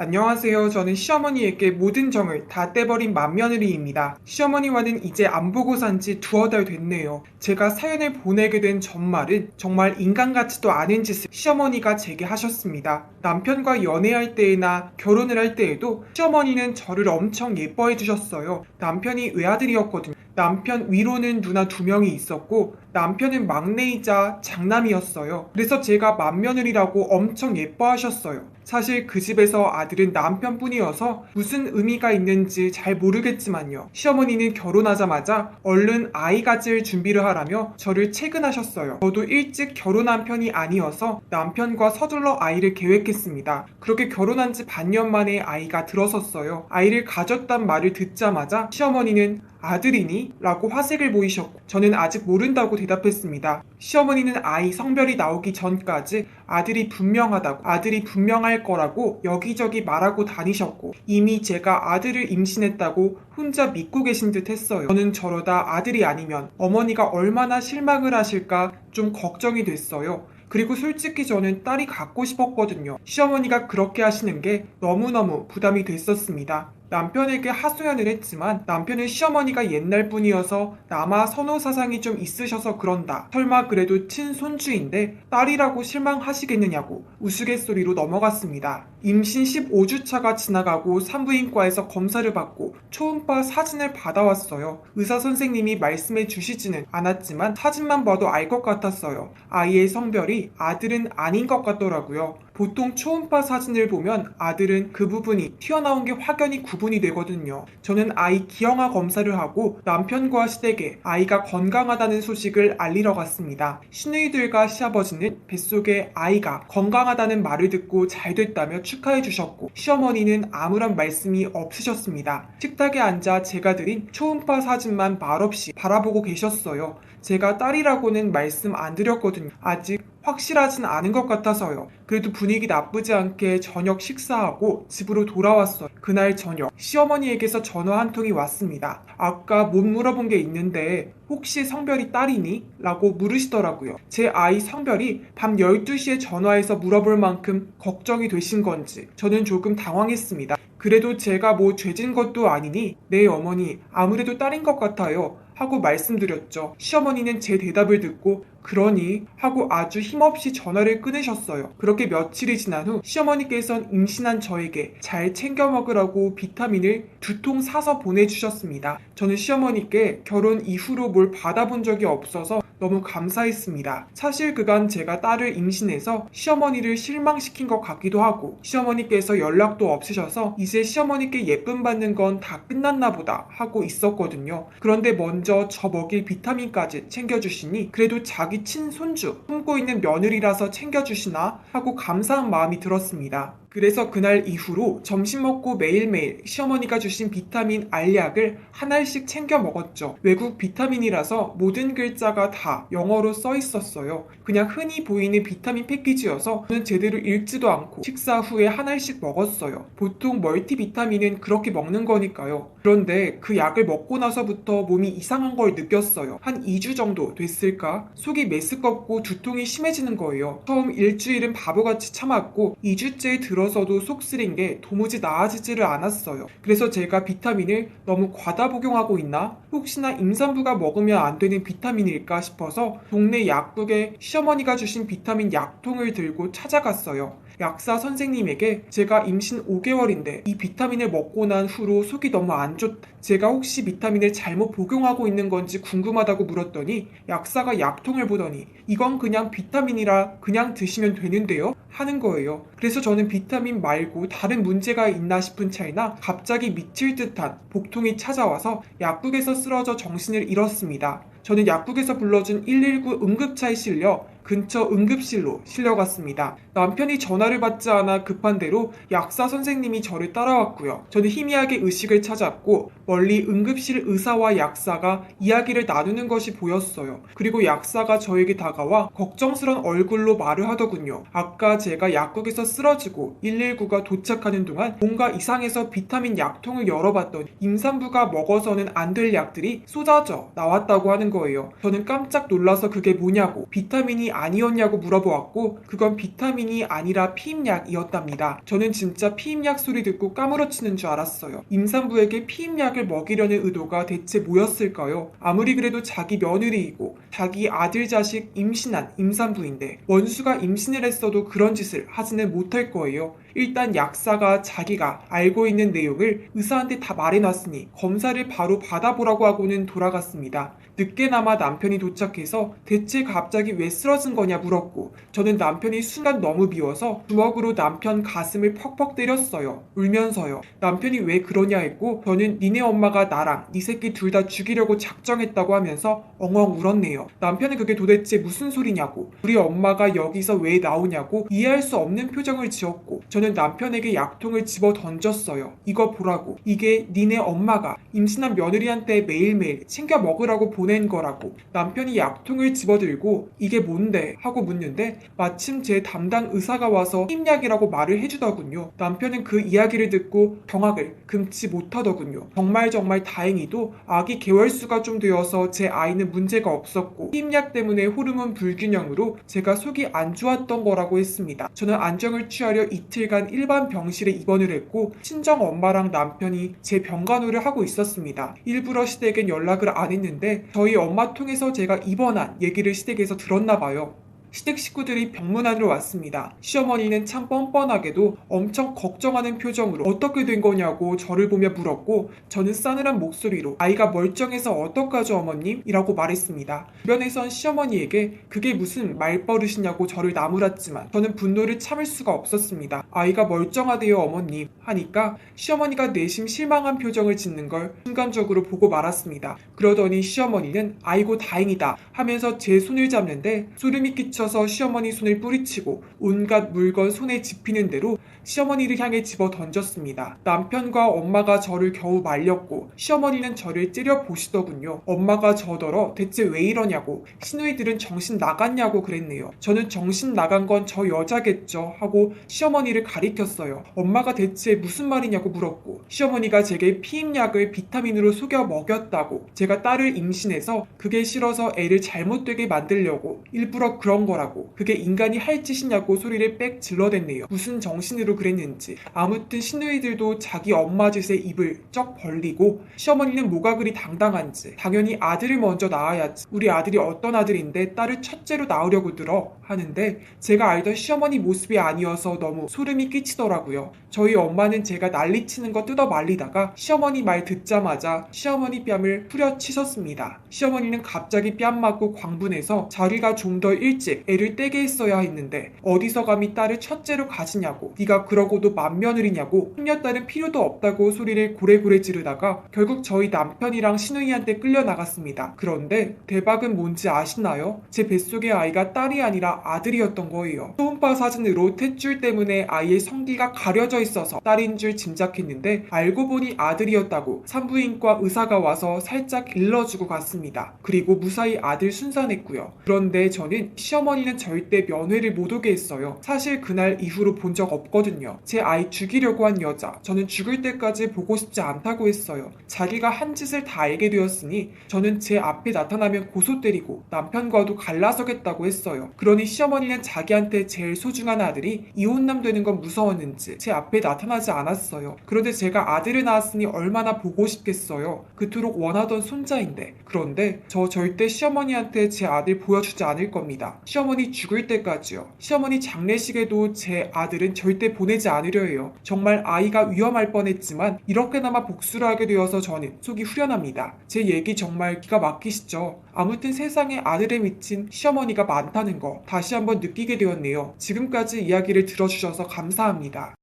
안녕하세요. 저는 시어머니에게 모든 정을 다 떼버린 맏며느리입니다. 시어머니와는 이제 안 보고 산 지 두어 달 됐네요. 제가 사연을 보내게 된 전말은 정말 인간 같지도 않은 짓을 시어머니가 제게 하셨습니다. 남편과 연애할 때나 결혼을 할 때에도 시어머니는 저를 엄청 예뻐해 주셨어요. 남편이 외아들이었거든요. 남편 위로는 누나 2명이 있었고 남편은 막내이자 장남이었어요. 그래서 제가 맏며느리라고 엄청 예뻐하셨어요. 사실 그 집에서 아들은 남편뿐이어서 무슨 의미가 있는지 잘 모르겠지만요. 시어머니는 결혼하자마자 얼른 아이 가질 준비를 하라며 저를 채근하셨어요. 저도 일찍 결혼한 편이 아니어서 남편과 서둘러 아이를 계획했습니다. 그렇게 결혼한 지 반년 만에 아이가 들어섰어요. 아이를 가졌단 말을 듣자마자 시어머니는 아들이니? 라고 화색을 보이셨고 저는 아직 모른다고 대답했습니다. 시어머니는 아이 성별이 나오기 전까지 아들이 분명할 거라고 여기저기 말하고 다니셨고 이미 제가 아들을 임신했다고 혼자 믿고 계신 듯 했어요. 저는 저러다 아들이 아니면 어머니가 얼마나 실망을 하실까 좀 걱정이 됐어요. 그리고 솔직히 저는 딸이 갖고 싶었거든요. 시어머니가 그렇게 하시는 게 너무너무 부담이 됐었습니다. 남편에게 하소연을 했지만 남편은 시어머니가 옛날 분이어서 남아 선호 사상이 좀 있으셔서 그런다. 설마 그래도 친손주인데 딸이라고 실망하시겠느냐고 우스갯소리로 넘어갔습니다. 임신 15주차가 지나가고 산부인과에서 검사를 받고 초음파 사진을 받아왔어요. 의사 선생님이 말씀해 주시지는 않았지만 사진만 봐도 알 것 같았어요. 아이의 성별이 아들은 아닌 것 같더라고요. 보통 초음파 사진을 보면 아들은 그 부분이 튀어나온 게 확연히 구분이 되거든요. 저는 아이 기형아 검사를 하고 남편과 시댁에 아이가 건강하다는 소식을 알리러 갔습니다. 시누이들과 시아버지는 뱃속에 아이가 건강하다는 말을 듣고 잘 됐다며 축하해 주셨고 시어머니는 아무런 말씀이 없으셨습니다. 식탁에 앉아 제가 드린 초음파 사진만 말없이 바라보고 계셨어요. 제가 딸이라고는 말씀 안 드렸거든요. 아직 확실하진 않은 것 같아서요. 그래도 분위기 나쁘지 않게 저녁 식사하고 집으로 돌아왔어요. 그날 저녁 시어머니에게서 전화 한 통이 왔습니다. 아까 못 물어본 게 있는데 혹시 성별이 딸이니? 라고 물으시더라고요. 제 아이 성별이 밤 12시에 전화해서 물어볼 만큼 걱정이 되신 건지 저는 조금 당황했습니다. 그래도 제가 뭐 죄진 것도 아니니 네 어머니 아무래도 딸인 것 같아요 하고 말씀드렸죠. 시어머니는 제 대답을 듣고 그러니 하고 아주 힘없이 전화를 끊으셨어요. 그렇게 며칠이 지난 후 시어머니께서는 임신한 저에게 잘 챙겨 먹으라고 비타민을 2통 사서 보내주셨습니다. 저는 시어머니께 결혼 이후로 뭘 받아본 적이 없어서 너무 감사했습니다. 사실 그간 제가 딸을 임신해서 시어머니를 실망시킨 것 같기도 하고 시어머니께서 연락도 없으셔서 이제 시어머니께 예쁨 받는 건 다 끝났나 보다 하고 있었거든요. 그런데 먼저 저 먹일 비타민까지 챙겨주시니 그래도 자기 친손주 품고 있는 며느리라서 챙겨주시나 하고 감사한 마음이 들었습니다. 그래서 그날 이후로 점심 먹고 매일매일 시어머니가 주신 비타민 알약을 한 알씩 챙겨 먹었죠. 외국 비타민이라서 모든 글자가 다 영어로 써 있었어요. 그냥 흔히 보이는 비타민 패키지여서 저는 제대로 읽지도 않고 식사 후에 한 알씩 먹었어요. 보통 멀티비타민은 그렇게 먹는 거니까요. 그런데 그 약을 먹고 나서부터 몸이 이상한 걸 느꼈어요. 한 2주 정도 됐을까? 속이 메스껍고 두통이 심해지는 거예요. 처음 일주일은 바보같이 참았고 2주째에 들어서도 속 쓰린 게 도무지 나아지지를 않았어요. 그래서 제가 비타민을 너무 과다 복용하고 있나? 혹시나 임산부가 먹으면 안 되는 비타민일까 싶어서 동네 약국에 시어머니가 주신 비타민 약통을 들고 찾아갔어요. 약사 선생님에게 제가 임신 5개월인데 이 비타민을 먹고 난 후로 속이 너무 안 좋다. 제가 혹시 비타민을 잘못 복용하고 있는 건지 궁금하다고 물었더니 약사가 약통을 보더니 이건 그냥 비타민이라 그냥 드시면 되는데요? 하는 거예요. 그래서 저는 비타민 말고 다른 문제가 있나 싶은 차이나 갑자기 미칠 듯한 복통이 찾아와서 약국에서 쓰러져 정신을 잃었습니다. 저는 약국에서 불러준 119 응급차에 실려 근처 응급실로 실려갔습니다. 남편이 전화를 받지 않아 급한 대로 약사 선생님이 저를 따라왔고요. 저는 희미하게 의식을 찾았고 멀리 응급실 의사와 약사가 이야기를 나누는 것이 보였어요. 그리고 약사가 저에게 다가와 걱정스런 얼굴로 말을 하더군요. 아까 제가 약국에서 쓰러지고 119가 도착하는 동안 뭔가 이상해서 비타민 약통을 열어봤더니 임산부가 먹어서는 안 될 약들이 쏟아져 나왔다고 하는 거예요. 저는 깜짝 놀라서 그게 뭐냐고 비타민이 아니었냐고 물어보았고 그건 비타민이 아니라 피임약이었답니다. 저는 진짜 피임약 소리 듣고 까무러치는 줄 알았어요. 임산부에게 피임약을 먹이려는 의도가 대체 뭐였을까요? 아무리 그래도 자기 며느리이고 자기 아들 자식 임신한 임산부인데 원수가 임신을 했어도 그런 짓을 하지는 못할 거예요. 일단 약사가 자기가 알고 있는 내용을 의사한테 다 말해놨으니 검사를 바로 받아보라고 하고는 돌아갔습니다. 늦게나마 남편이 도착해서 대체 갑자기 왜 쓰러진 거냐 물었고 저는 남편이 순간 너무 미워서 주먹으로 남편 가슴을 퍽퍽 때렸어요. 울면서요. 남편이 왜 그러냐 했고 저는 니네 엄마가 나랑 니 새끼 둘 다 죽이려고 작정했다고 하면서 엉엉 울었네요. 남편은 그게 도대체 무슨 소리냐고 우리 엄마가 여기서 왜 나오냐고 이해할 수 없는 표정을 지었고 저는 남편에게 약통을 집어 던졌어요. 이거 보라고. 이게 니네 엄마가 임신한 며느리한테 매일매일 챙겨 먹으라고 보낸 거라고. 남편이 약통을 집어들고 이게 뭔데? 하고 묻는데 마침 제 담당 의사가 와서 피임약이라고 말을 해주더군요. 남편은 그 이야기를 듣고 경악을 금치 못하더군요. 정말 다행히도 아기 개월수가 좀 되어서 제 아이는 문제가 없었고 피임약 때문에 호르몬 불균형으로 제가 속이 안 좋았던 거라고 했습니다. 저는 안정을 취하려 이틀간 일반 병실에 입원을 했고 친정 엄마랑 남편이 제 병간호를 하고 있었습니다. 일부러 시댁엔 연락을 안 했는데 저희 엄마 통해서 제가 입원한 얘기를 시댁에서 들었나 봐요. 시댁 식구들이 병문안으로 왔습니다. 시어머니는 참 뻔뻔하게도 엄청 걱정하는 표정으로 어떻게 된 거냐고 저를 보며 물었고 저는 싸늘한 목소리로 아이가 멀쩡해서 어떡하죠 어머님? 이라고 말했습니다. 주변에선 시어머니에게 그게 무슨 말버릇이냐고 저를 나무랐지만 저는 분노를 참을 수가 없었습니다. 아이가 멀쩡하대요 어머님 하니까 시어머니가 내심 실망한 표정을 짓는 걸 순간적으로 보고 말았습니다. 그러더니 시어머니는 아이고 다행이다 하면서 제 손을 잡는데 소름이 끼쳐 서 시어머니 손을 뿌리치고 온갖 물건 손에 집히는 대로 시어머니를 향해 집어 던졌습니다. 남편과 엄마가 저를 겨우 말렸고 시어머니는 저를 째려보시더군요. 엄마가 저더러 대체 왜 이러냐고 시누이들은 정신 나갔냐고 그랬네요. 저는 정신 나간 건 저 여자겠죠 하고 시어머니를 가리켰어요. 엄마가 대체 무슨 말이냐고 물었고 시어머니가 제게 피임약을 비타민으로 속여 먹였다고 제가 딸을 임신해서 그게 싫어서 애를 잘못되게 만들려고 일부러 그런 거라고 그게 인간이 할 짓이냐고 소리를 빽 질러댔네요. 무슨 정신으로 그랬는지. 아무튼 시누이들도 자기 엄마 짓에 입을 쩍 벌리고 시어머니는 뭐가 그리 당당한지 당연히 아들을 먼저 낳아야지 우리 아들이 어떤 아들인데 딸을 첫째로 낳으려고 들어 하는데 제가 알던 시어머니 모습이 아니어서 너무 소름이 끼치더라고요. 저희 엄마는 제가 난리치는 거 뜯어 말리다가 시어머니 말 듣자마자 시어머니 뺨을 후려치셨습니다. 시어머니는 갑자기 뺨 맞고 광분해서 자리가 좀 더 일찍 애를 떼게 했어야 했는데 어디서 감히 딸을 첫째로 가지냐고 네가 그러고도 맏며느리냐고 손녀딸은 필요도 없다고 소리를 고래고래 지르다가 결국 저희 남편이랑 시누이한테 끌려나갔습니다. 그런데 대박은 뭔지 아시나요? 제 뱃속의 아이가 딸이 아니라 아들이었던 거예요. 초음파 사진으로 탯줄 때문에 아이의 성기가 가려져 있어서 딸인 줄 짐작했는데 알고 보니 아들이었다고 산부인과 의사가 와서 살짝 일러주고 갔습니다. 그리고 무사히 아들 순산했고요. 그런데 저는 시어머니는 절대 면회를 못 오게 했어요. 사실 그날 이후로 본 적 없거든요. 제 아이 죽이려고 한 여자 저는 죽을 때까지 보고 싶지 않다고 했어요. 자기가 한 짓을 다 알게 되었으니 저는 제 앞에 나타나면 고소 때리고 남편과도 갈라서겠다고 했어요. 그러니 시어머니는 자기한테 제일 소중한 아들이 이혼남 되는 건 무서웠는지 제 앞에 나타나지 않았어요. 그런데 제가 아들을 낳았으니 얼마나 보고 싶겠어요. 그토록 원하던 손자인데. 그런데 저 절대 시어머니한테 제 아들 보여주지 않을 겁니다. 시어머니 죽을 때까지요. 시어머니 장례식에도 제 아들은 절대 보내지 않으려 해요. 정말 아이가 위험할 뻔했지만 이렇게나마 복수를 하게 되어서 저는 속이 후련합니다. 제 얘기 정말 기가 막히시죠? 아무튼 세상에 아들에 미친 시어머니가 많다는 거 다시 한번 느끼게 되었네요. 지금까지 이야기를 들어주셔서 감사합니다.